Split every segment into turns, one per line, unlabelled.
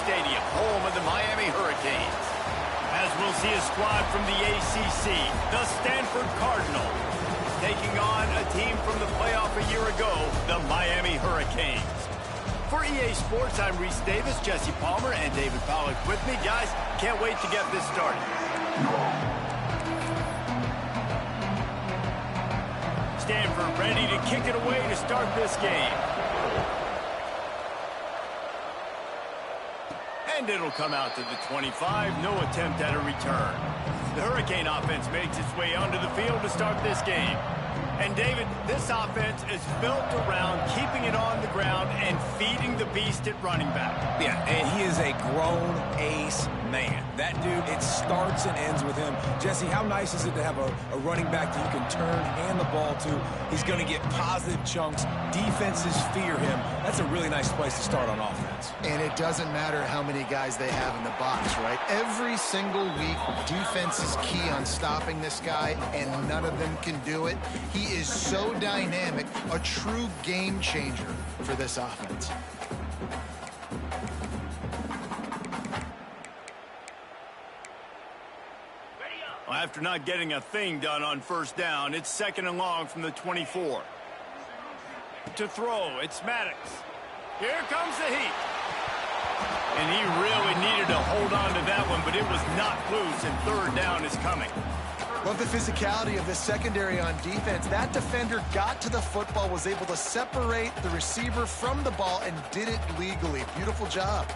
Stadium, home of the Miami Hurricanes. As we'll see a squad from the ACC, the Stanford Cardinals, taking on a team from the playoff a year ago, the Miami Hurricanes. For EA Sports, I'm Reese Davis, Jesse Palmer, and David Pollack with me. Guys, can't wait to get this started. Stanford ready to kick it away to start this game. And it'll come out to the 25. No attempt at a return. The Hurricane offense makes its way onto the field to start this game. And, David, this offense is built around keeping it on the ground and feeding the beast at running back.
Yeah, and he is a grown ace man. That dude, it starts and ends with him. Jesse, how nice is it to have a running back that you can turn, hand the ball to? He's going to get positive chunks. Defenses fear him. That's a really nice place to start on offense.
And it doesn't matter how many guys they have in the box, right? Every single week, defense is key on stopping this guy, and none of them can do it. He is so dynamic, a true game changer for this offense.
Well, after not getting a thing done on first down, it's 2nd and long from the 24. To throw, it's Maddox. Here comes the heat. And he really needed to hold on to that one, but it was not loose, and 3rd down is coming.
Love the physicality of the secondary on defense. That defender got to the football, was able to separate the receiver from the ball, and did it legally. Beautiful job.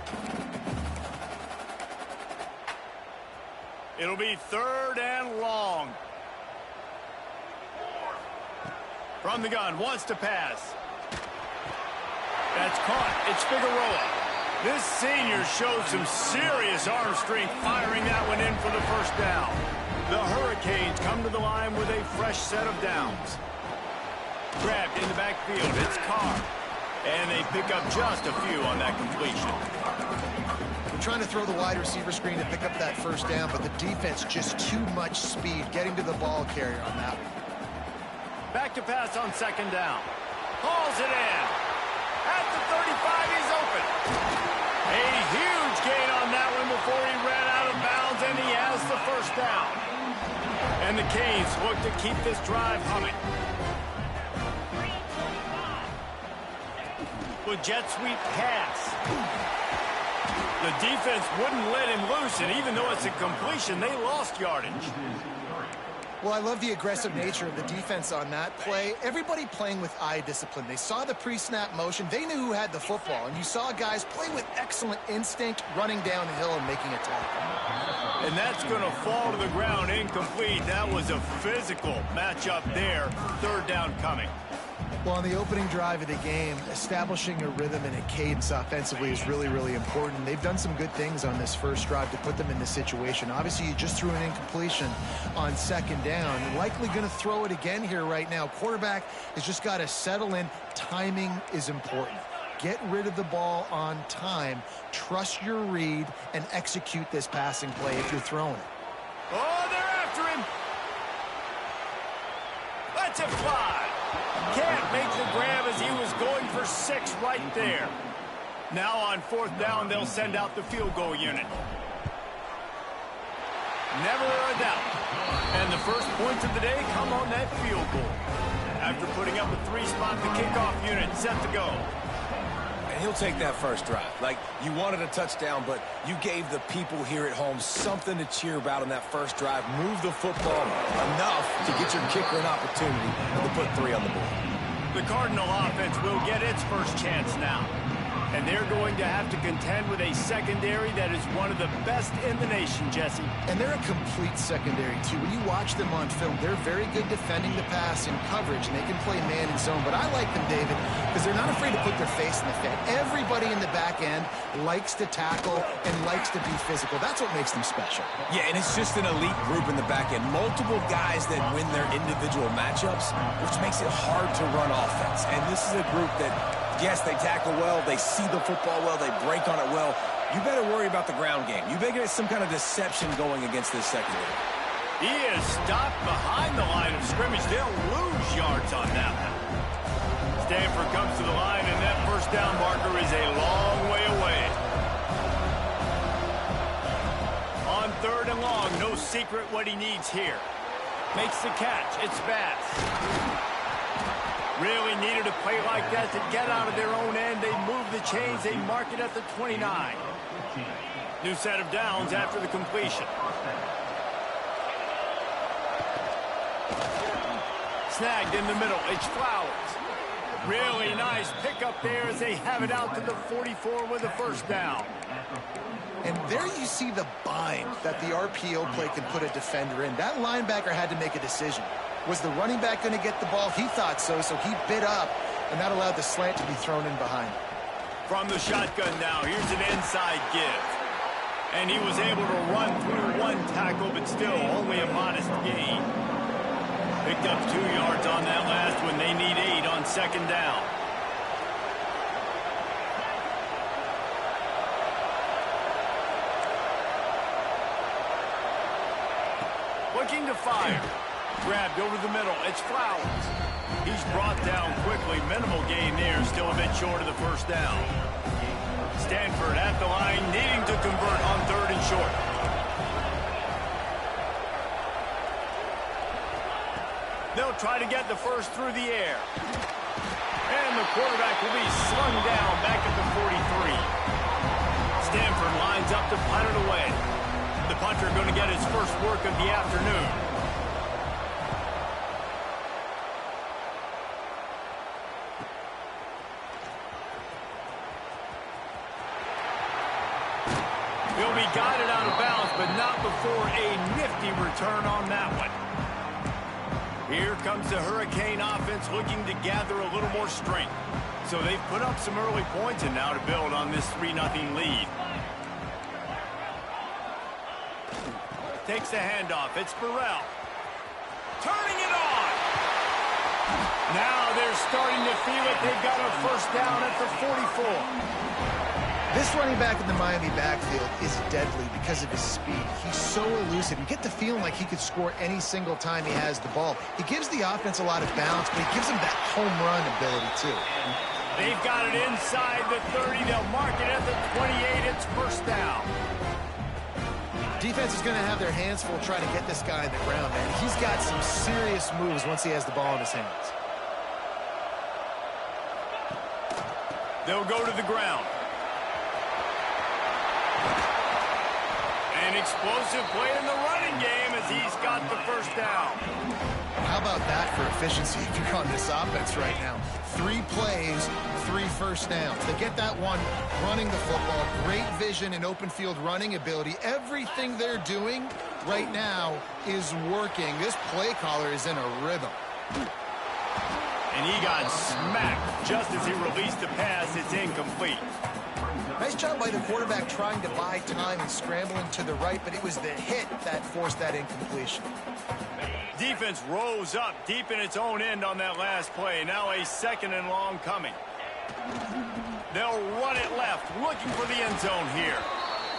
It'll be 3rd and long. From the gun, wants to pass. That's caught. It's Figueroa. This senior showed some serious arm strength firing that one in for the 1st down. The Hurricanes come to the line with a fresh set of downs. Grabbed in the backfield. It's Carr. And they pick up just a few on that completion.
They're trying to throw the wide receiver screen to pick up that 1st down, but the defense just too much speed getting to the ball carrier on that one.
Back to pass on 2nd down. Hauls it in. At the 35, he's open. A huge gain on that one before he ran out of bounds, and he has the 1st down. And the Canes look to keep this drive humming. With jet sweep pass. The defense wouldn't let him loose, and even though it's a completion, they lost yardage.
Well, I love the aggressive nature of the defense on that play. Everybody playing with eye discipline. They saw the pre-snap motion. They knew who had the football, and you saw guys play with excellent instinct, running downhill and making a tackle.
And that's going to fall to the ground incomplete. That was a physical matchup there. 3rd down coming.
Well, on the opening drive of the game, establishing a rhythm and a cadence offensively is really, really important. They've done some good things on this 1st drive to put them in this situation. Obviously, you just threw an incompletion on 2nd down. Likely going to throw it again here right now. Quarterback has just got to settle in. Timing is important. Get rid of the ball on time. Trust your read and execute this passing play if you're throwing it.
Oh, they're after him. Let's it fly. Can't make the grab as he was going for 6 right there. Now on 4th down, they'll send out the field goal unit. Never a doubt. And the first points of the day come on that field goal. After putting up a 3-spot, the kickoff unit set to go.
And he'll take that 1st drive. Like, you wanted a touchdown, but you gave the people here at home something to cheer about on that 1st drive. Move the football enough to get your kicker an opportunity and to put 3 on the board.
The Cardinal offense will get its first chance now. And they're going to have to contend with a secondary that is one of the best in the nation, Jesse.
And they're a complete secondary, too. When you watch them on film, they're very good defending the pass in coverage, and they can play man and zone. But I like them, David, because they're not afraid to put their face in the fan. Everybody in the back end likes to tackle and likes to be physical. That's what makes them special.
Yeah, and it's just an elite group in the back end. Multiple guys that win their individual matchups, which makes it hard to run offense. And this is a group that, yes, they tackle well, they see the football well, they break on it well. You better worry about the ground game. You better get some kind of deception going against this secondary.
He is stopped behind the line of scrimmage. They'll lose yards on that one. Stanford comes to the line, and that 1st down marker is a long way away. 3rd and long. No secret what he needs here. Makes the catch. It's Bass. Really needed a play like that to get out of their own end. They move the chains. They mark it at the 29. New set of downs after the completion. Snagged in the middle. It's Flowers. Really nice pickup there as they have it out to the 44 with a 1st down.
And there you see the bind that the RPO play can put a defender in. That linebacker had to make a decision. Was the running back going to get the ball? He thought so, so he bit up, and that allowed the slant to be thrown in behind.
From the shotgun now, here's an inside give. And he was able to run through 1 tackle, but still only a modest gain. Picked up 2 yards on that last one. They need 8 on 2nd down. Looking to fire. Grabbed over the middle. It's Flowers. He's brought down quickly. Minimal gain there. Still a bit short of the 1st down. Stanford at the line, needing to convert on 3rd and short. They'll try to get the 1st through the air. And the quarterback will be slung down back at the 43. Stanford lines up to punt it away. The punter going to get his first work of the afternoon. He'll be guided out of bounds, but not before a nifty return on that one. Here comes the Hurricane offense looking to gather a little more strength. So they've put up some early points and now to build on this 3-0 lead. Takes the handoff. It's Burrell. Turning it on. Now they're starting to feel it. They've got a 1st down at the 44.
This running back in the Miami backfield is deadly because of his speed. He's so elusive. You get the feeling like he could score any single time he has the ball. He gives the offense a lot of balance, but he gives them that home run ability, too.
They've got it inside the 30. They'll mark it at the 28. It's 1st down.
Defense is going to have their hands full trying to get this guy on the ground, man. He's got some serious moves once he has the ball in his hands.
They'll go to the ground. An explosive play in the running game as he's got the 1st down.
How about that for efficiency if you're on this offense right now? 3 plays, 3 1st downs. They get that one running the football. Great vision and open field running ability. Everything they're doing right now is working. This play caller is in a rhythm.
And he got smacked just as he released the pass. It's incomplete.
Nice job by the quarterback trying to buy time and scrambling to the right, but it was the hit that forced that incompletion.
Defense rose up deep in its own end on that last play. Now a 2nd and long coming. They'll run it left, looking for the end zone here.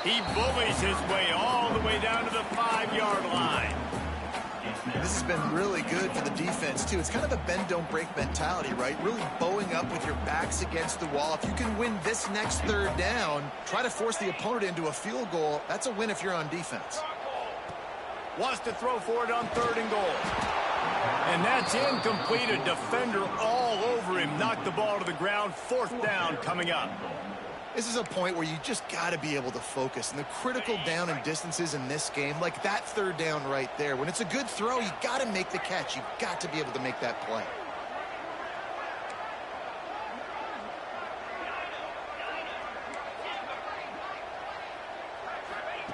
He bullies his way all the way down to the 5-yard line.
This has been really good for the defense, too. It's kind of a bend-don't-break mentality, right? Really bowing up with your backs against the wall. If you can win this next 3rd down, try to force the opponent into a field goal. That's a win if you're on defense.
Wants to throw for it on 3rd and goal. And that's incomplete. A defender all over him. Knocked the ball to the ground. 4th down coming up.
This is a point where you just got to be able to focus. And the critical down and distances in this game, like that 3rd down right there, when it's a good throw, you got to make the catch. You've got to be able to make that play.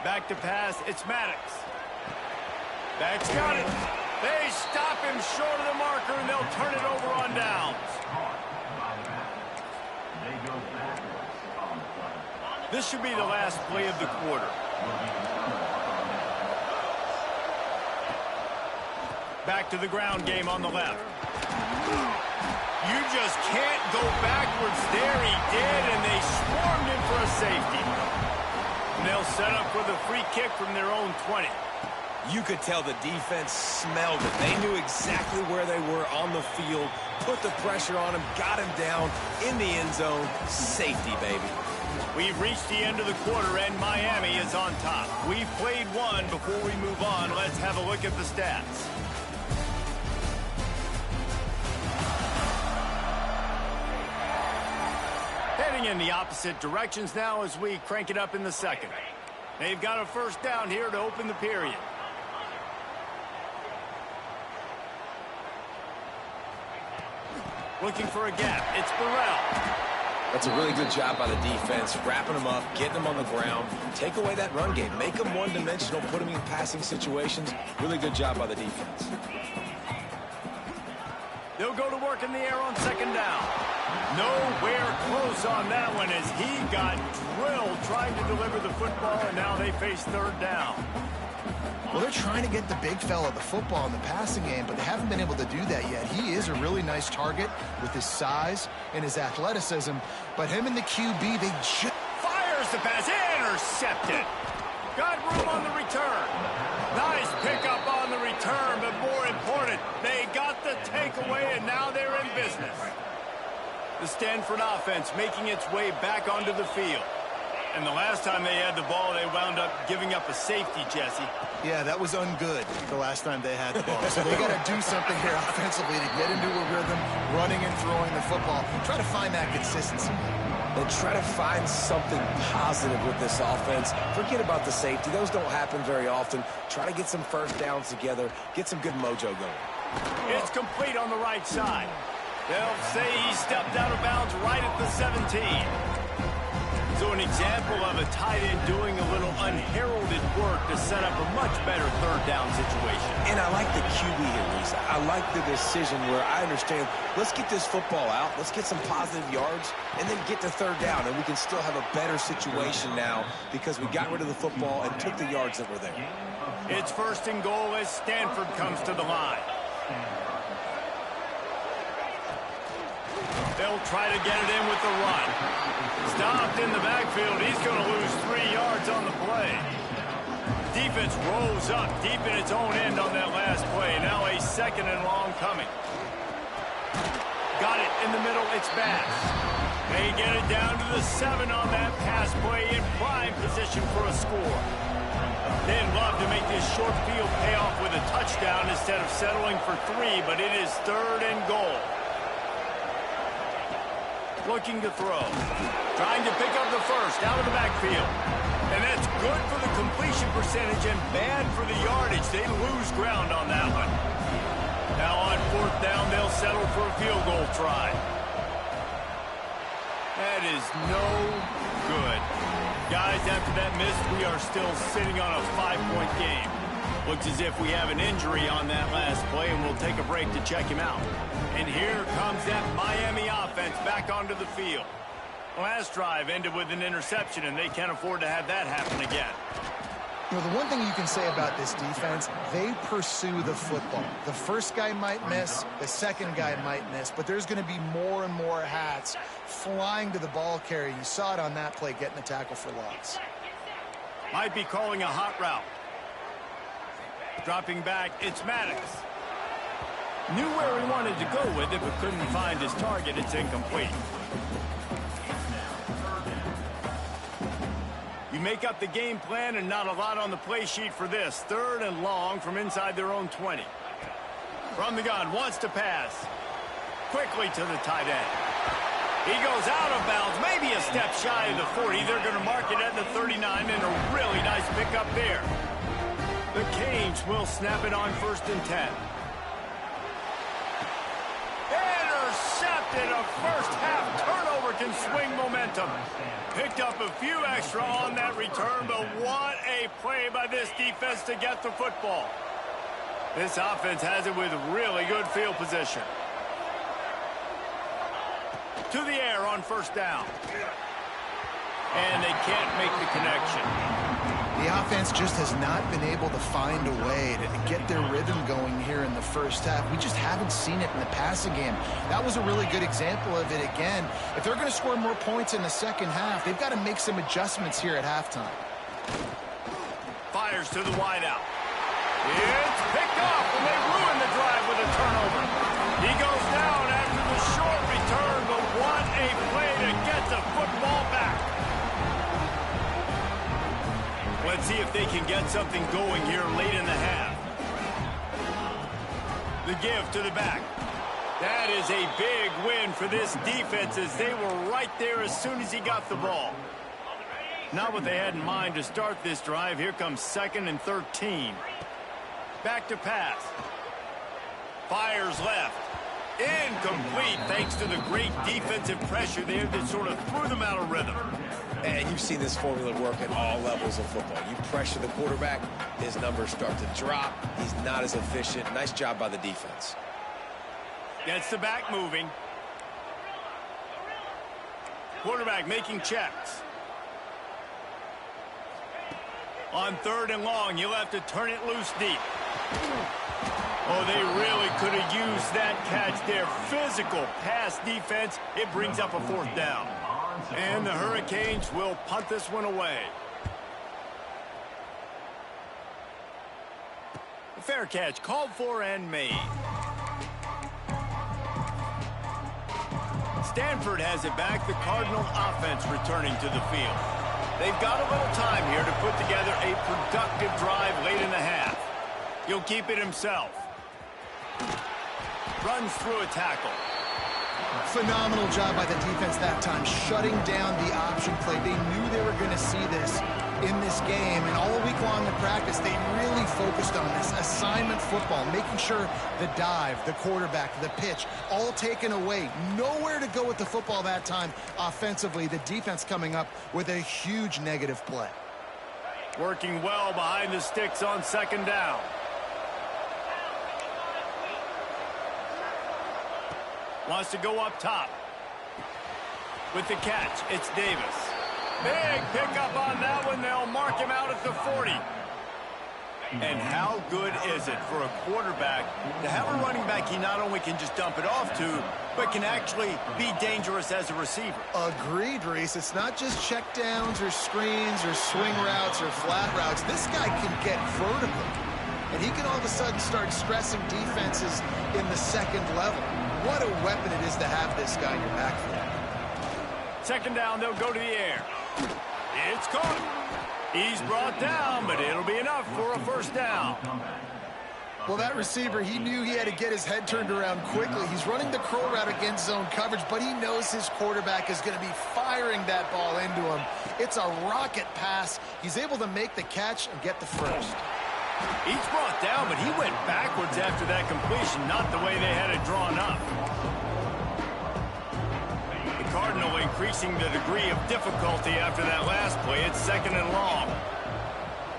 Back to pass. It's Maddox. Back's got it. They stop him short of the marker, and they'll turn it over on downs. This should be the last play of the quarter. Back to the ground game on the left. You just can't go backwards there. He did, and they swarmed him for a safety. And they'll set up for the free kick from their own 20.
You could tell the defense smelled it. They knew exactly where they were on the field, put the pressure on him, got him down in the end zone. Safety, baby.
We've reached the end of the quarter, and Miami is on top. We've played one. Before we move on, let's have a look at the stats. Heading in the opposite directions now as we crank it up in the second. They've got a first down here to open the period. Looking for a gap. It's Burrell.
That's a really good job by the defense, wrapping them up, getting them on the ground. Take away that run game. Make them one-dimensional, put them in passing situations. Really good job by the defense.
They'll go to work in the air on second down. Nowhere close on that one as he got drilled trying to deliver the football, and now they face third down.
Well, they're trying to get the big fella the football in the passing game, but they haven't been able to do that yet. He is a really nice target with his size and his athleticism, but him and the QB, they just...
Fires the pass, intercepted. Got room on the return. Nice pickup on the return, but more important, they got the takeaway, and now they're in business. The Stanford offense making its way back onto the field. And the last time they had the ball, they wound up giving up a safety, Jesse.
Yeah, that was ungood the last time they had the ball. So they got to do something here offensively to get into a rhythm, running and throwing the football. Try to find that consistency.
And try to find something positive with this offense. Forget about the safety. Those don't happen very often. Try to get some first downs together, get some good mojo going.
It's complete on the right side. They'll say he stepped out of bounds right at the 17. So an example of a tight end doing a little unheralded work to set up a much better third down situation.
And I like the QB here, Lisa. I like the decision where I understand, let's get this football out, let's get some positive yards, and then get to third down, and we can still have a better situation now because we got rid of the football and took the yards that were there.
It's first and goal as Stanford comes to the line. They'll try to get it in with the run. Stopped in the backfield. He's going to lose 3 yards on the play. Defense rolls up deep in its own end on that last play. Now a second and long coming. Got it in the middle. It's Bass. They get it down to the 7 on that pass play in prime position for a score. They'd love to make this short field pay off with a touchdown instead of settling for 3, but it is third and goal. Looking to throw. Trying to pick up the first out of the backfield. And that's good for the completion percentage and bad for the yardage. They lose ground on that one. Now on fourth down, they'll settle for a field goal try. That is no good. Guys, after that miss, we are still sitting on a 5-point game. Looks as if we have an injury on that last play, and we'll take a break to check him out. And here comes that Miami offense back onto the field. Last drive ended with an interception, and they can't afford to have that happen again.
You know, the one thing you can say about this defense, they pursue the football. The first guy might miss, the second guy might miss, but there's going to be more and more hats flying to the ball carrier. You saw it on that play, getting a tackle for loss.
Might be calling a hot route. Dropping back, it's Maddox. Knew where he wanted to go with it, but couldn't find his target. It's incomplete. You make up the game plan and not a lot on the play sheet for this. Third and long from inside their own 20. From the gun, wants to pass. Quickly to the tight end. He goes out of bounds, maybe a step shy of the 40. They're going to mark it at the 39, and a really nice pickup there. The Canes will snap it on first and 10. Intercepted. A first half turnover can swing momentum. Picked up a few extra on that return, but what a play by this defense to get the football. This offense has it with really good field position. To the air on first down. And they can't make the connection.
The offense just has not been able to find a way to get their rhythm going here in the first half. We just haven't seen it in the passing game. That was a really good example of it again. If they're going to score more points in the second half, they've got to make some adjustments here at halftime.
Fires to the wideout. It's picked off, and they ruin the drive with a turnover. He goes down after the short return, but what a play to get the football back. they can get something going here late in the half. The give to the back. That is a big win for this defense as they were right there as soon as he got the ball. Not what they had in mind to start this drive. Here comes 2nd and 13. Back to pass. Fires left. Incomplete thanks to the great defensive pressure there that sort of threw them out of rhythm.
And you've seen this formula work at all levels of football. You pressure the quarterback, his numbers start to drop. He's not as efficient. Nice job by the defense.
Gets the back moving. Quarterback making checks. On 3rd and long, you'll have to turn it loose deep. Oh, they really could have used that catch there. Physical pass defense. It brings up a 4th down. And the Hurricanes will punt this one away. A fair catch called for and made. Stanford has it back. The Cardinal offense returning to the field. They've got a little time here to put together a productive drive late in the half. He'll keep it himself. Runs through a tackle.
Phenomenal job by the defense that time, shutting down the option play. They knew they were going to see this in this game, and all week long in practice, they really focused on this assignment football, making sure the dive, the quarterback, the pitch, all taken away. Nowhere to go with the football that time offensively. The defense coming up with a huge negative play.
Working well behind the sticks on 2nd down. Wants to go up top. With the catch, it's Davis. Big pickup on that one. They'll mark him out at the 40. And how good is it for a quarterback to have a running back he not only can just dump it off to, but can actually be dangerous as a receiver?
Agreed, Reese. It's not just check downs or screens or swing routes or flat routes. This guy can get vertical. And he can all of a sudden start stressing defenses in the 2nd level. What a weapon it is to have this guy in your backfield.
2nd down, they'll go to the air. It's caught. He's brought down, but it'll be enough for a 1st down.
Well, that receiver, he knew he had to get his head turned around quickly. He's running the curl route against zone coverage, but he knows his quarterback is going to be firing that ball into him. It's a rocket pass. He's able to make the catch and get the 1st.
He's brought down, but he went backwards after that completion, not the way they had it drawn up. The Cardinal increasing the degree of difficulty after that last play. It's 2nd and long.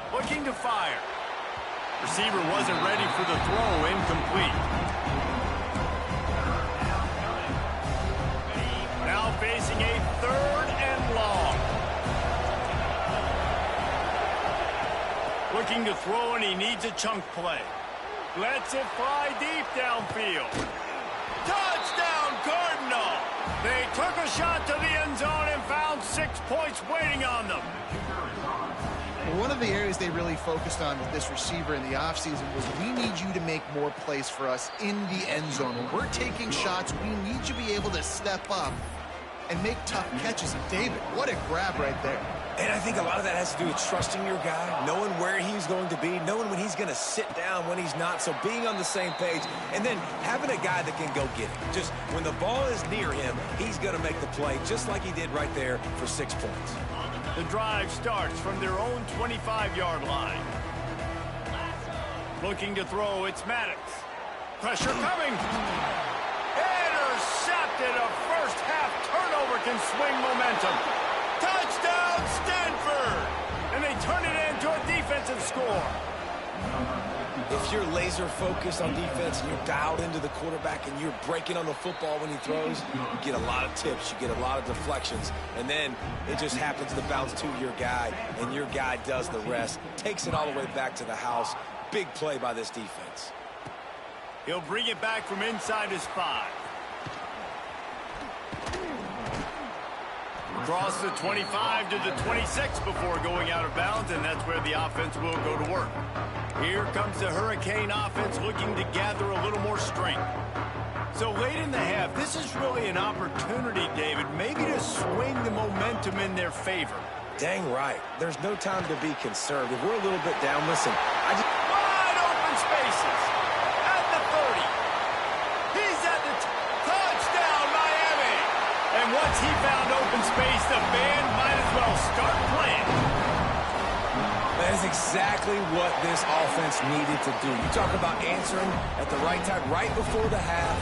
Looking to fire. Receiver wasn't ready for the throw, incomplete. Now facing a 3rd and long. Looking to throw, and he needs a chunk play. Lets it fly deep downfield. Touchdown, Cardinal! They took a shot to the end zone and found 6 points waiting on them.
One of the areas they really focused on with this receiver in the offseason was we need you to make more plays for us in the end zone. When we're taking shots, we need you to be able to step up and make tough catches. And David, what a grab right there.
And I think a lot of that has to do with trusting your guy, knowing where he's going to be, knowing when he's going to sit down, when he's not. So being on the same page, and then having a guy that can go get it. Just when the ball is near him, he's going to make the play, just like he did right there for 6 points.
The drive starts from their own 25-yard line. Looking to throw, it's Maddox. Pressure coming. Intercepted. A first-half turnover can swing momentum. Touchdown, Stanford! And they turn it into a defensive score.
If you're laser focused on defense and you're dialed into the quarterback and you're breaking on the football when he throws, you get a lot of tips, you get a lot of deflections, and then it just happens to bounce to your guy, and your guy does the rest, takes it all the way back to the house. Big play by this defense.
He'll bring it back from inside his 5. Across the 25 to the 26 before going out of bounds, and that's where the offense will go to work. Here comes the Hurricane offense looking to gather a little more strength. So late in the half, this is really an opportunity, David, maybe to swing the momentum in their favor.
Dang right. There's no time to be concerned. If we're a little bit down, listen,
Wide open spaces. At the 30. He's at the touchdown, Miami. And once he found open space, the band might as well start playing.
That is exactly what this offense needed to do. You talk about answering at the right time, right before the half,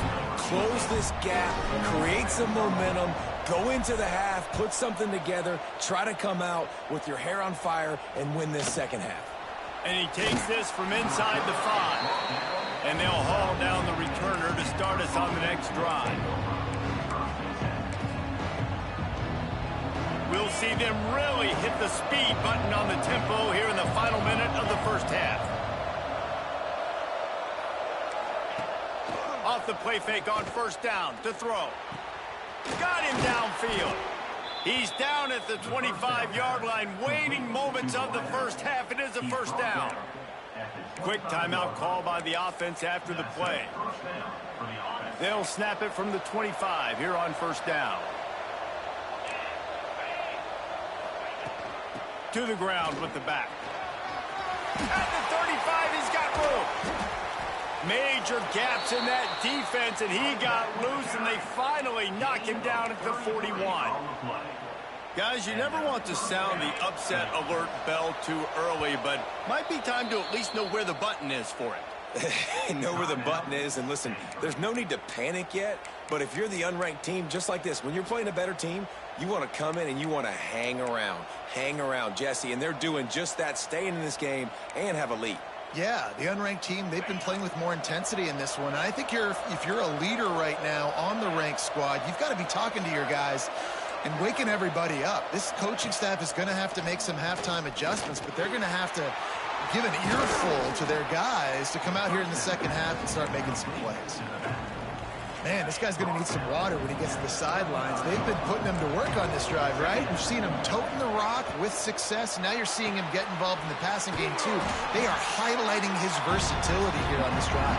close this gap, create some momentum, go into the half, put something together, try to come out with your hair on fire and win this second half.
And he takes this from inside the 5. And they'll haul down the returner to start us on the next drive. We'll see them really hit the speed button on the tempo here in the final minute of the first half. Off the play fake on first down to throw. Got him downfield. He's down at the 25-yard line, waning moments of the first half. It is a first down. Quick timeout call by the offense after the play. They'll snap it from the 25 here on first down. To the ground with the back. At the 35, he's got room. Major gaps in that defense, and he got loose, and they finally knock him down at the 41. Guys, you never want to sound the upset alert bell too early, but might be time to at least know where the button is for it.
Know where the button is, and listen, there's no need to panic yet, but if you're the unranked team, just like this, when you're playing a better team, you want to come in and you want to hang around, Jesse, and they're doing just that, staying in this game and have a lead.
Yeah, the unranked team, they've been playing with more intensity in this one. And I think if you're a leader right now on the ranked squad, you've got to be talking to your guys and waking everybody up. This coaching staff is going to have to make some halftime adjustments, but they're going to have to give an earful to their guys to come out here in the second half and start making some plays. Man, this guy's going to need some water when he gets to the sidelines. They've been putting him to work on this drive, right? You've seen him toting the rock with success. Now you're seeing him get involved in the passing game, too. They are highlighting his versatility here on this drive.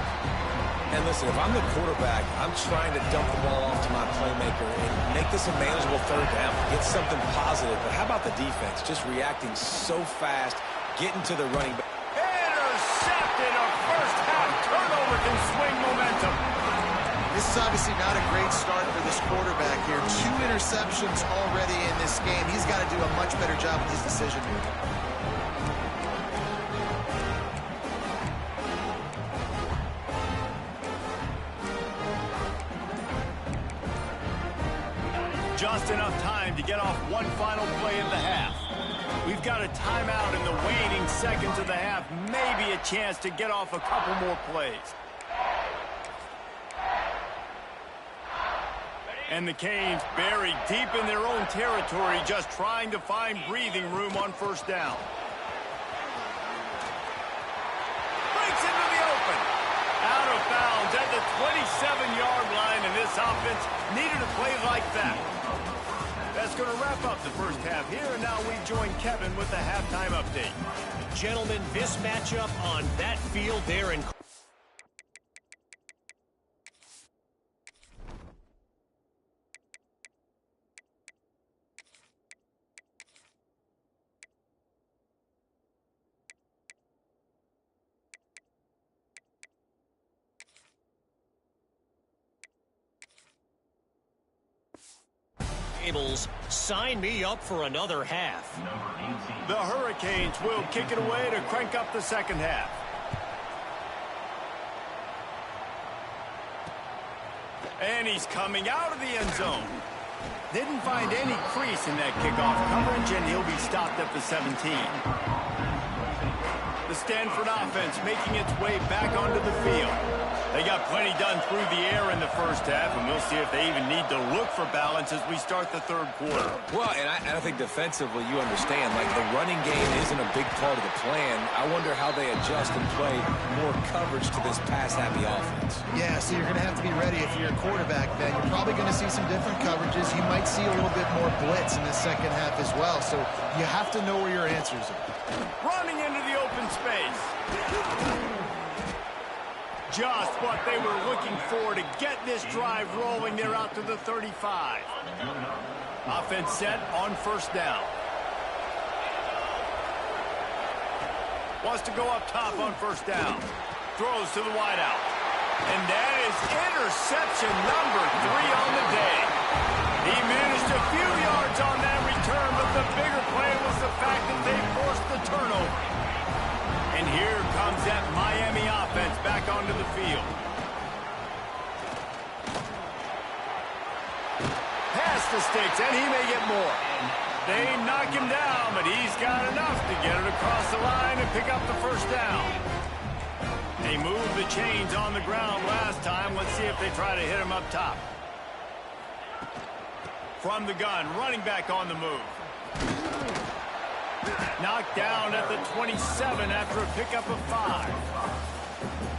And listen, if I'm the quarterback, I'm trying to dump the ball off to my playmaker and make this a manageable third down, get something positive. But how about the defense? Just reacting so fast, getting to the running back.
Intercepted. A first half turnover can swing momentum.
This is obviously not a great start for this quarterback here. 2 interceptions already in this game. He's got to do a much better job with his decision making.
Just enough time to get off one final play of the half. We've got a timeout in the waning seconds of the half. Maybe a chance to get off a couple more plays. And the Canes buried deep in their own territory, just trying to find breathing room on first down. Breaks into the open. Out of bounds at the 27-yard line, and this offense needed a play like that. That's going to wrap up the first half here, and now we join Kevin with the halftime update.
Gentlemen, this matchup on that field there in sign me up for another half.
The Hurricanes will kick it away to crank up the second half. And he's coming out of the end zone. Didn't find any crease in that kickoff coverage, and he'll be stopped at the 17. The Stanford offense making its way back onto the field. They got plenty done through the air in the first half, and we'll see if they even need to look for balance as we start the third quarter.
Well, and I think defensively, you understand, like the running game isn't a big part of the plan. I wonder how they adjust and play more coverage to this pass-happy offense.
Yeah, so you're going to have to be ready if you're a quarterback, then. You're probably going to see some different coverages. You might see a little bit more blitz in the second half as well, so you have to know where your answers are.
Running into the open space. Just what they were looking for to get this drive rolling. They're out to the 35. Offense set on first down. Wants to go up top on first down. Throws to the wideout. And that is interception number 3 on the day. He managed a few yards on that return, but the bigger play was the fact that they forced the turnover. And here comes that Miami offense back onto the field. Pass the sticks, and he may get more. They knock him down, but he's got enough to get it across the line and pick up the first down. They moved the chains on the ground last time. Let's see if they try to hit him up top. From the gun, running back on the move. Knocked down at the 27 after a pickup of 5.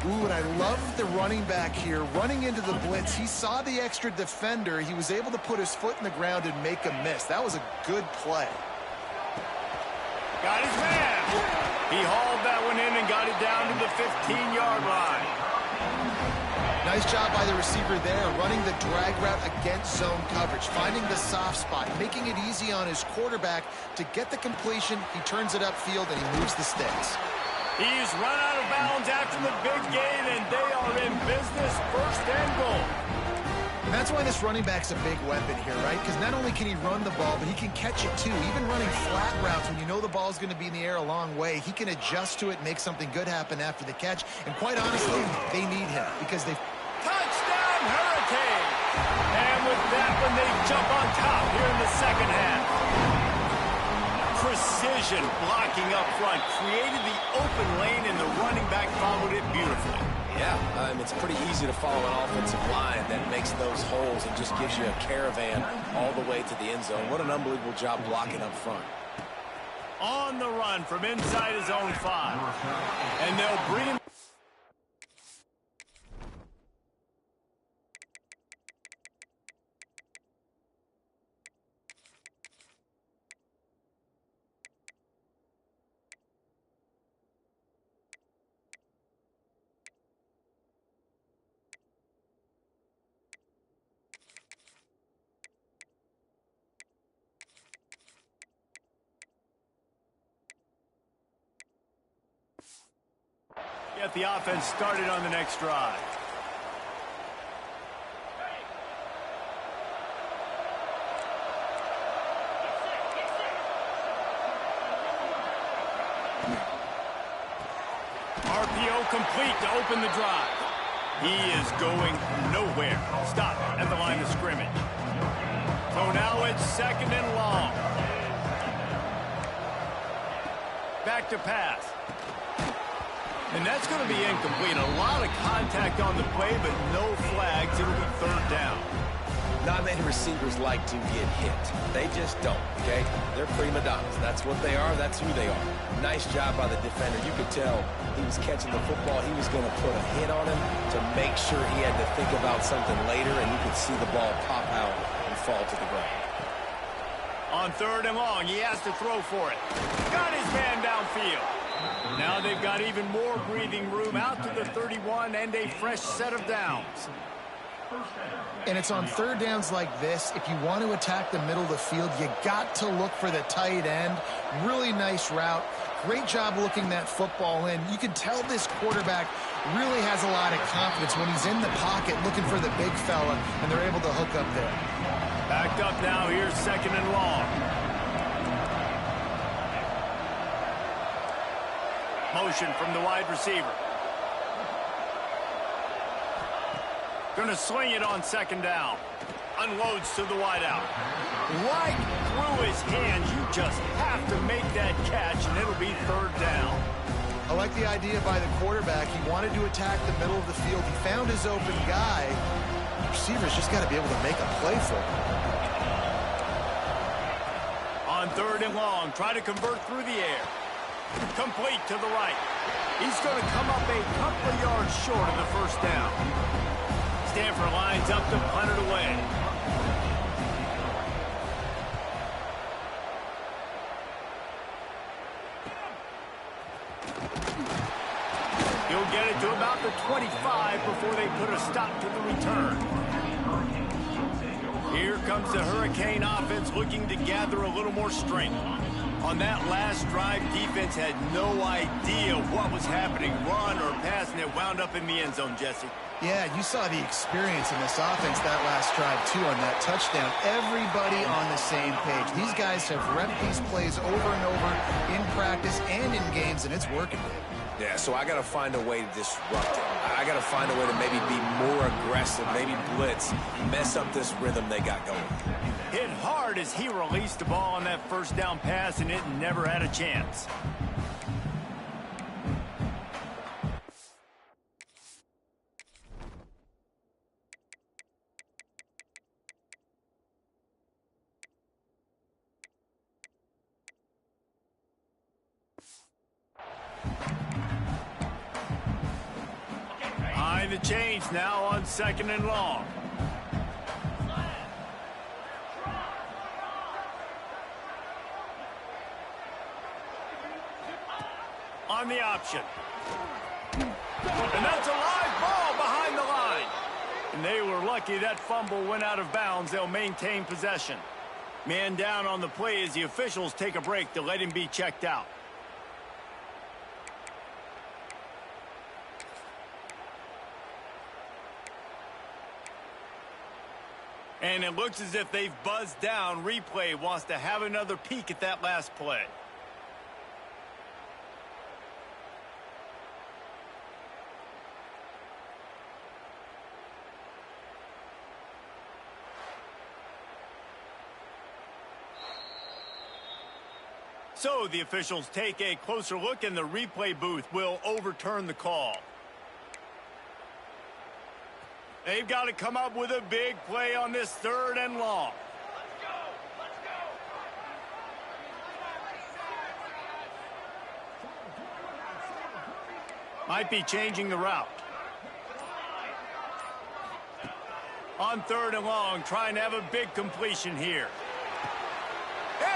Ooh, and I love the running back here. Running into the blitz, he saw the extra defender. He was able to put his foot in the ground and make a miss. That was a good play.
Got his man. He hauled that one in and got it down to the 15-yard line.
Nice job by the receiver there, running the drag route against zone coverage, finding the soft spot, making it easy on his quarterback to get the completion. He turns it upfield, and he moves the sticks.
He's run out of bounds after the big gain, and they are in business, first and goal.
And that's why this running back's a big weapon here, right? Because not only can he run the ball, but he can catch it too. Even running flat routes when you know the ball's going to be in the air a long way, he can adjust to it, make something good happen after the catch. And quite honestly, they need him because they...
Touchdown, Hurricane! And with that one, they jump on top here in the second half. Precision blocking up front created the open lane, and the running back followed it beautifully.
Yeah, it's pretty easy to follow an offensive line that makes those holes and just gives you a caravan all the way to the end zone. What an unbelievable job blocking up front.
On the run from inside his own 5. And they'll bring him. Get the offense started on the next drive. RPO complete to open the drive. He is going nowhere. Stop at the line of scrimmage. So now it's second and long. Back to pass. And that's going to be incomplete. A lot of contact on the play, but no flags. It'll be third down.
Not many receivers like to get hit. They just don't, okay? They're prima donnas. That's what they are. That's who they are. Nice job by the defender. You could tell he was catching the football. He was going to put a hit on him to make sure he had to think about something later, and you could see the ball pop out and fall to the ground.
On third and long, he has to throw for it. Got his man downfield. Now they've got even more breathing room out to the 31 and a fresh set of downs.
And it's on third downs like this. If you want to attack the middle of the field, you got to look for the tight end. Really nice route. Great job looking that football in. You can tell this quarterback really has a lot of confidence when he's in the pocket looking for the big fella, and they're able to hook up there.
Backed up now. Here's second and long. Motion from the wide receiver. Going to swing it on second down. Unloads to the wideout. Right through his hands. You just have to make that catch, and it'll be third down.
I like the idea by the quarterback. He wanted to attack the middle of the field. He found his open guy. The receiver's just got to be able to make a play for him.
On third and long, try to convert through the air. Complete to the right. He's going to come up a couple of yards short of the first down. Stanford lines up to punt it away. He'll get it to about the 25 before they put a stop to the return. Here comes the Hurricane offense looking to gather a little more strength. On that last drive, defense had no idea what was happening, run or pass, and it wound up in the end zone, Jesse.
Yeah, you saw the experience in this offense that last drive, too, on that touchdown. Everybody on the same page. These guys have repped these plays over and over in practice and in games, and it's working.
Yeah, so I got to find a way to disrupt it. I got to find a way to maybe be more aggressive, maybe blitz, mess up this rhythm they got going.
Hit hard as he released the ball on that first down pass, and it never had a chance. Behind the chains now on 2nd and long. On the option. And that's a live ball behind the line. And they were lucky that fumble went out of bounds. They'll maintain possession. Man down on the play as the officials take a break to let him be checked out. And it looks as if they've buzzed down. Replay wants to have another peek at that last play. So the officials take a closer look, and the replay booth will overturn the call. They've got to come up with a big play on this 3rd and long.
Let's go! Let's go!
Might be changing the route. On 3rd and long, trying to have a big completion here.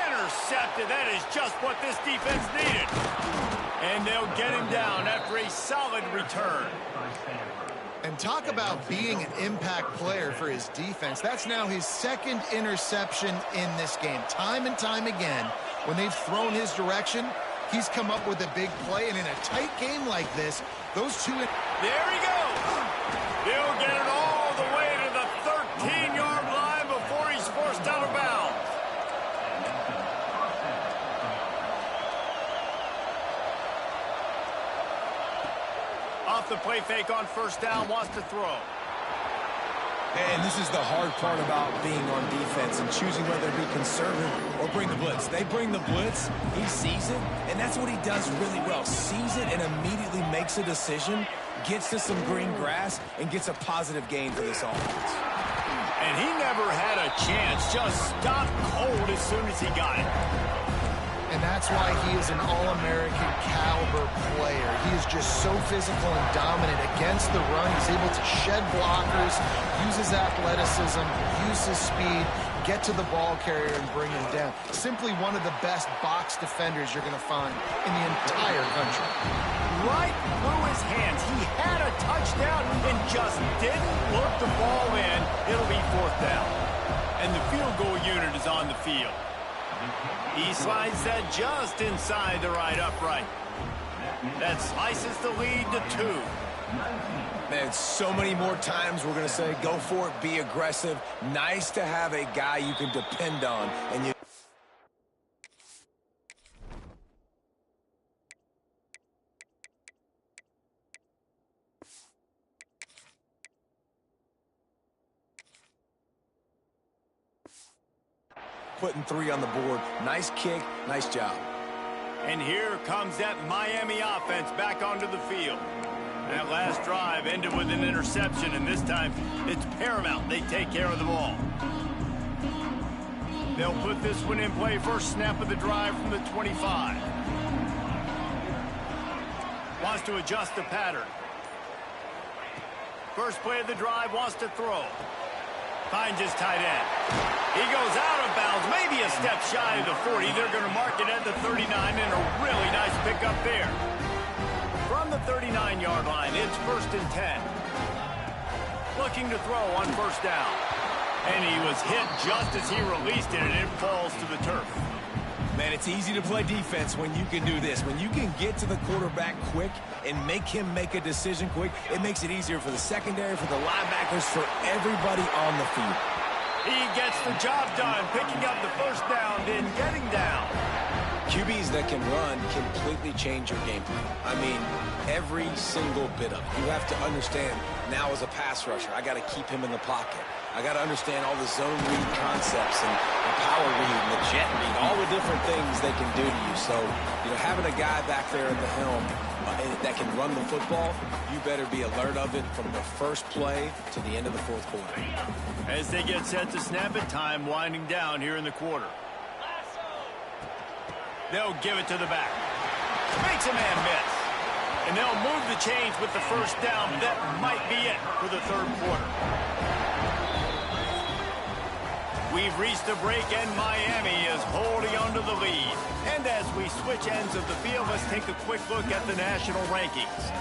Intercepted. That is just what this defense needed. And they'll get him down after a solid return.
And talk about being an impact player for his defense. That's now his 2nd interception in this game. Time and time again, when they've thrown his direction, he's come up with a big play. And in a tight game like this, those two...
There he goes. He'll get it all the way to the 13-yard line before he's forced out of bounds. Off the play fake on 1st down, wants to throw.
And this is the hard part about being on defense and choosing whether to be conservative or bring the blitz. They bring the blitz, he sees it, and that's what he does really well. Sees it and immediately makes a decision, gets to some green grass, and gets a positive gain for this offense.
And he never had a chance, just stopped cold as soon as he got it.
And that's why he is an all-American caliber player. He is just so physical and dominant against the run. He's able to shed blockers, use his athleticism, use his speed, get to the ball carrier and bring him down. Simply one of the best box defenders you're going to find in the entire country.
Right through his hands. He had a touchdown and just didn't look the ball in. It'll be 4th down. And the field goal unit is on the field. He slides that just inside the right upright. That slices the lead to 2.
Man, so many more times we're going to say, go for it, be aggressive. Nice to have a guy you can depend on. And you putting 3 on the board. Nice kick, nice job.
And here comes that Miami offense back onto the field. That last drive ended with an interception, and this time it's paramount they take care of the ball. They'll put this one in play. First snap of the drive from the 25. Wants to adjust the pattern. First play of the drive, wants to throw. Finds his tight end. He goes out of bounds, maybe a step shy of the 40. They're going to mark it at the 39, and a really nice pickup there. From the 39-yard line, it's 1st and 10. Looking to throw on 1st down. And he was hit just as he released it, and it falls to the turf.
Man, it's easy to play defense when you can do this. When you can get to the quarterback quick and make him make a decision quick, it makes it easier for the secondary, for the linebackers, for everybody on the field.
He gets the job done, picking up the first down, then getting down.
QBs that can run completely change your game plan. I mean, every single bit of it. You have to understand, now as a pass rusher, I got to keep him in the pocket. I got to understand all the zone read concepts and the power read and the jet read, all the different things they can do to you. So, having a guy back there at the helm that can run the football, you better be alert of it from the first play to the end of the fourth quarter.
As they get set to snap it, time winding down here in the quarter. They'll give it to the back. Makes a man miss. And they'll move the chains with the first down. That might be it for the third quarter. We've reached the break, and Miami is holding on to the lead. And as we switch ends of the field, let's take a quick look at the national rankings.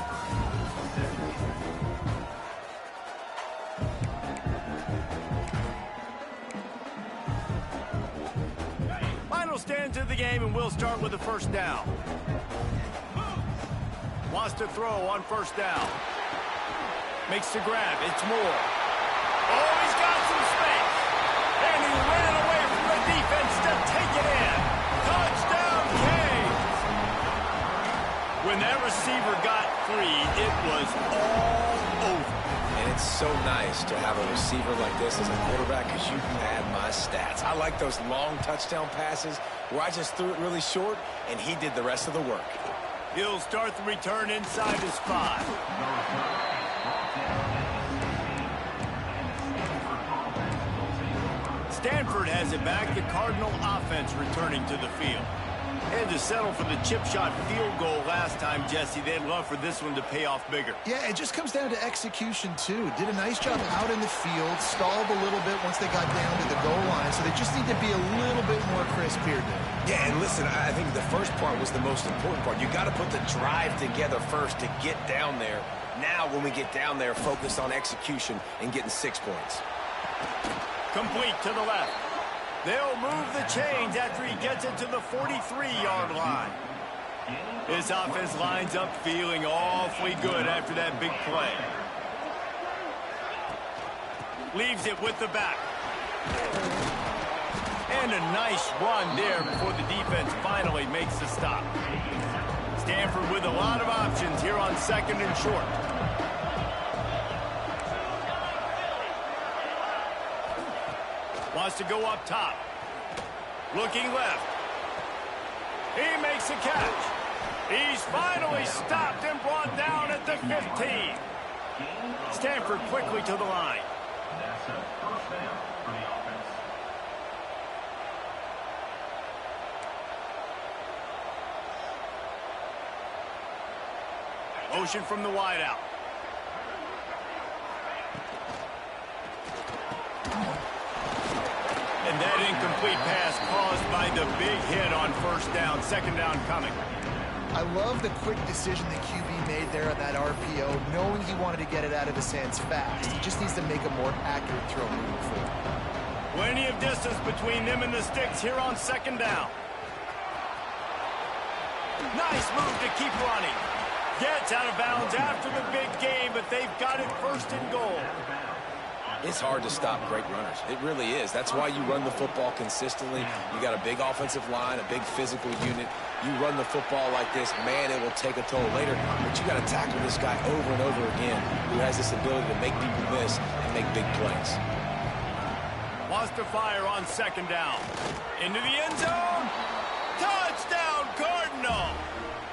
Final stands of the game, and we'll start with the first down. Wants to throw on first down. Makes the grab. It's Moore. Oh, he's got some space. And he ran away from the defense to take it in. Touchdown, Canes. When that receiver got free, it was all over.
And it's so nice to have a receiver like this as a quarterback, because you can add my stats. I like those long touchdown passes where I just threw it really short, and he did the rest of the work.
He'll start the return inside his 5. Stanford has it back. The Cardinal offense returning to the field. And to settle for the chip shot field goal last time, Jesse, they'd love for this one to pay off bigger.
Yeah, it just comes down to execution, too. Did a nice job out in the field, stalled a little bit once they got down to the goal line, so they just need to be a little bit more crisp here, dude.
Yeah, and listen, I think the first part was the most important part. You got to put the drive together first to get down there. Now, when we get down there, focus on execution and getting 6 points.
Complete to the left. They'll move the chains after he gets it to the 43-yard line. His offense lines up feeling awfully good after that big play. Leaves it with the back. And a nice run there before the defense finally makes the stop. Stanford with a lot of options here on second and short. Wants to go up top. Looking left. He makes a catch. He's finally stopped and brought down at the 15. Stanford quickly to the line. Motion from the wideout. And that incomplete pass caused by the big hit on first down. Second down coming.
I love the quick decision that QB made there on that RPO, knowing he wanted to get it out of his hands fast. He just needs to make a more accurate throw moving forward.
Plenty of distance between them and the sticks here on second down. Nice move to keep running. Gets out of bounds after the big game, but they've got it first and goal.
It's hard to stop great runners. It really is. That's why you run the football consistently. You got a big offensive line, a big physical unit. You run the football like this, man, it will take a toll later. But you got to tackle this guy over and over again who has this ability to make people miss and make big plays.
Wants to fire on second down. Into the end zone. Touchdown, Cardinal.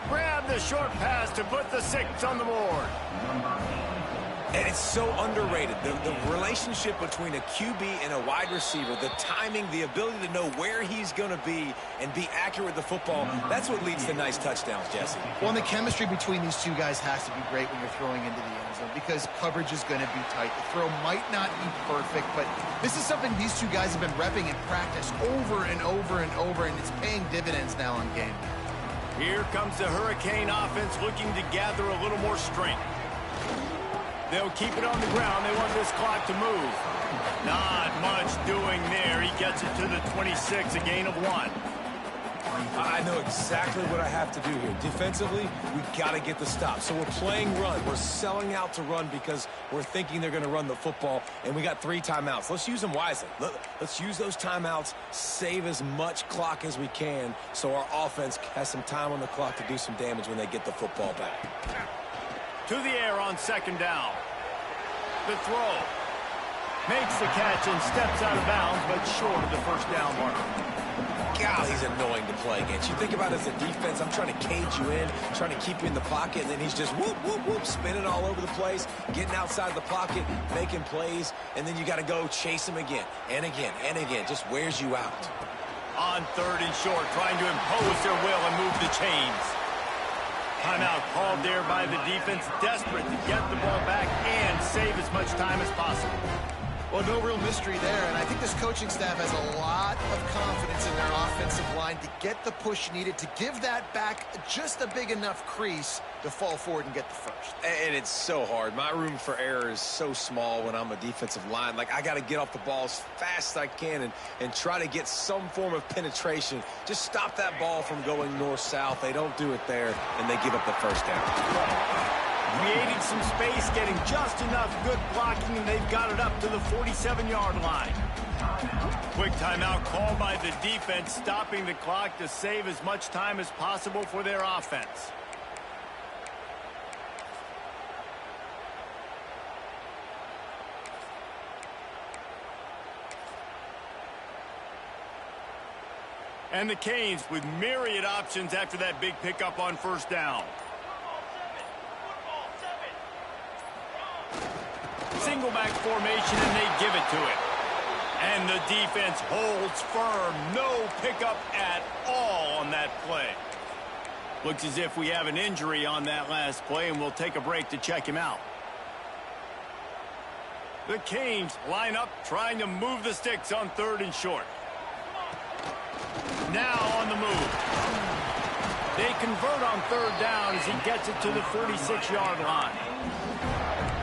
Grab the short pass to put the 6 on the board.
And it's so underrated. The relationship between a QB and a wide receiver, the timing, the ability to know where he's going to be and be accurate with the football, that's what leads to nice touchdowns, Jesse.
Well, and the chemistry between these two guys has to be great when you're throwing into the end zone because coverage is going to be tight. The throw might not be perfect, but this is something these two guys have been repping in practice over and over and over, and it's paying dividends now on game.
Here comes the Hurricane offense looking to gather a little more strength. They'll keep it on the ground. They want this clock to move. Not much doing there. He gets it to the 26, a gain of 1.
I know exactly what I have to do here. Defensively, we got to get the stop. So we're playing run. We're selling out to run because we're thinking they're going to run the football, and we got 3 timeouts. Let's use them wisely. Let's use those timeouts, save as much clock as we can so our offense has some time on the clock to do some damage when they get the football back.
To the air on 2nd down. The throw. Makes the catch and steps out of bounds, but short of the 1st down marker.
God, he's annoying to play against. You think about it as a defense, I'm trying to cage you in, trying to keep you in the pocket, and then he's just whoop, whoop, whoop, spinning all over the place, getting outside the pocket, making plays, and then you got to go chase him again and again and again. Just wears you out.
On 3rd and short, trying to impose their will and move the chains. Timeout called there by the defense, desperate to get the ball back and save as much time as possible.
Well, no real mystery there, and I think this coaching staff has a lot of confidence in their offensive line to get the push needed to give that back just a big enough crease to fall forward and get the first.
And it's so hard. My room for error is so small when I'm a defensive line. Like, I got to get off the ball as fast as I can and try to get some form of penetration. Just stop that ball from going north-south. They don't do it there, and they give up the 1st down.
Creating some space, getting just enough good blocking, and they've got it up to the 47-yard line. Quick timeout called by the defense, stopping the clock to save as much time as possible for their offense. And the Canes with myriad options after that big pickup on 1st down. Single back formation, and they give it to it. And the defense holds firm. No pickup at all on that play. Looks as if we have an injury on that last play, and we'll take a break to check him out. The Canes line up, trying to move the sticks on 3rd and short. Now on the move. They convert on 3rd down as he gets it to the 46-yard line.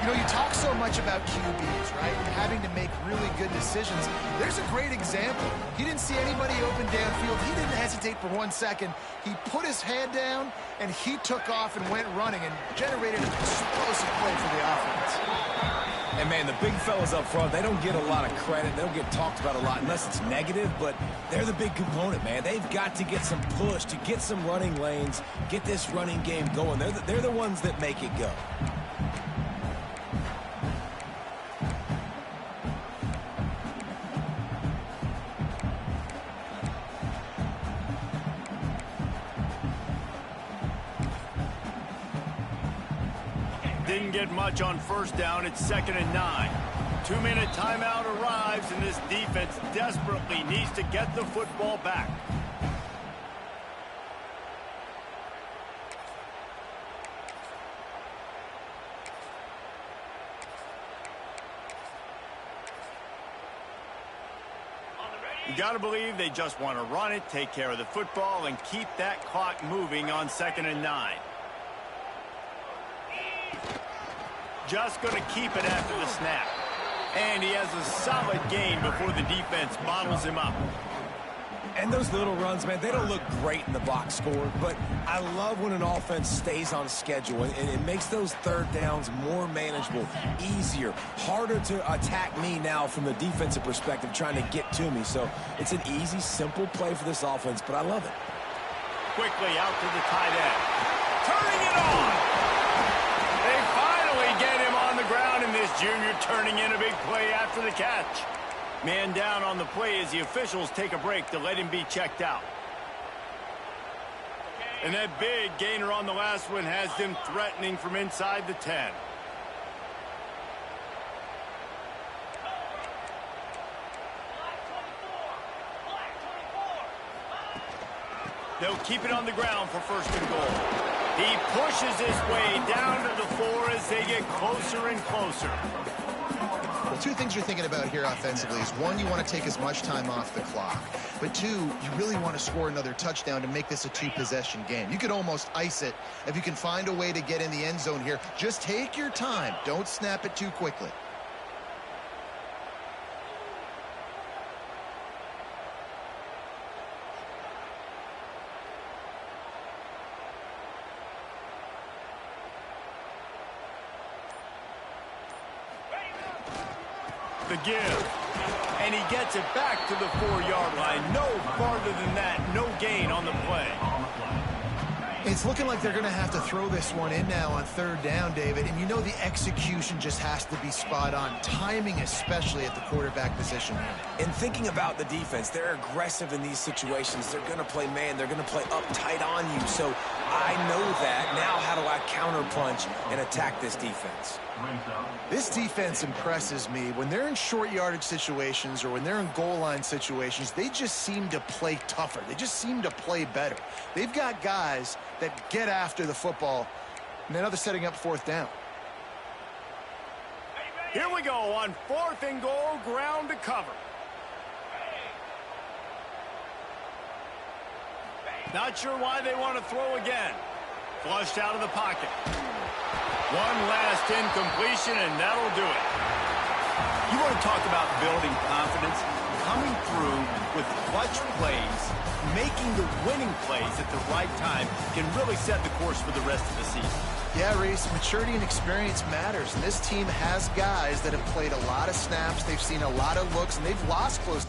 You know, you talk so much about QBs, right? And having to make really good decisions. There's a great example. He didn't see anybody open downfield. He didn't hesitate for 1 second. He put his head down, and he took off and went running and generated an explosive play for the offense.
And, man, the big fellas up front, they don't get a lot of credit. They don't get talked about a lot unless it's negative, but they're the big component, man. They've got to get some push, to get some running lanes, get this running game going. They're the ones that make it go.
Didn't get much on 1st down. It's 2nd and 9. 2-minute timeout arrives, and this defense desperately needs to get the football back. You got to believe they just want to run it, take care of the football, and keep that clock moving on 2nd and 9. Just going to keep it after the snap. And he has a solid gain before the defense bottles him up.
And those little runs, man, they don't look great in the box score, but I love when an offense stays on schedule, and it makes those 3rd downs more manageable, easier, harder to attack me now from the defensive perspective trying to get to me. So it's an easy, simple play for this offense, but I love it.
Quickly out to the tight end. Turning it on. They finally get him on the ground, and this junior turning in a big play after the catch. Man down on the play as the officials take a break to let him be checked out. And that big gainer on the last one has them threatening from inside the 10. They'll keep it on the ground for 1st and goal. He pushes his way down to the 4 as they get closer and closer.
Well, 2 things you're thinking about here offensively is, 1, you want to take as much time off the clock. But 2, you really want to score another touchdown to make this a 2-possession game. You could almost ice it if you can find a way to get in the end zone here. Just take your time. Don't snap it too quickly.
The give. And he gets it back to the 4-yard line. No farther than that. No gain on the play.
It's looking like they're going to have to throw this one in now on third down, David. And you know the execution just has to be spot on. Timing, especially at the quarterback position.
And thinking about the defense, they're aggressive in these situations. They're going to play man. They're going to play up tight on you. So I know that. Now how do I counterpunch and attack this defense?
This defense impresses me. When they're in short yardage situations or when they're in goal line situations, they just seem to play tougher. They just seem to play better. They've got guys that get after the football. And now they're setting up fourth down.
Here we go on 4th and goal, ground to cover. Not sure why they want to throw again. Flushed out of the pocket. One last incompletion, and that'll do it. You want to talk about building confidence? Coming through with clutch plays, making the winning plays at the right time can really set the course for the rest of the season.
Yeah, Reese, maturity and experience matters, and this team has guys that have played a lot of snaps, they've seen a lot of looks, and they've lost close.